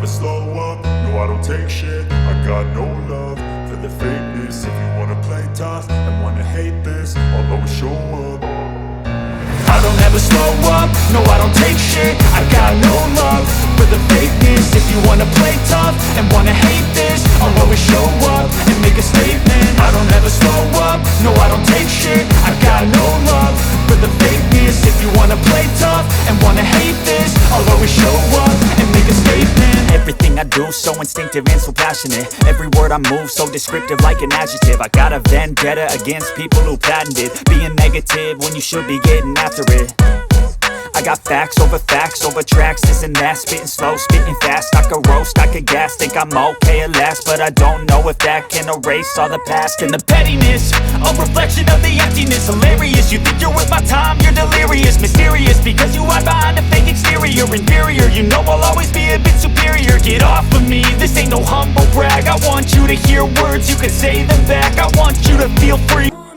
slow up, no I don't take shit. I got no love for the fakeness. If you wanna play tough and wanna hate this, I'll always show up. I don't ever slow up, no I don't take shit. I got no love for the fakeness. If you wanna play tough and wanna hate this, I'll always show up and make a statement. I don't ever slow up, no I don't take shit. I got no love for the fakeness. If you wanna play tough and wanna hate this, I'll always show up and make a statement. Everything I do so instinctive and so passionate. Every word I move so descriptive like an adjective. I got a vendetta against people who patented being negative when you should be getting after it. I got facts over tracks, this and that. Spitting slow, spitting fast. I could roast, I could gas. Think I'm okay at last, but I don't know if that can erase all the past. And the pettiness, a reflection of the emptiness. Hilarious, you think you're worth my time, you're delirious. Mysterious, because you hide behind a fake exterior. Inferior, you know I'll always be a bit superior. Get off of me, this ain't no humble brag. I want you to hear words, you can say them back. I want you to feel free.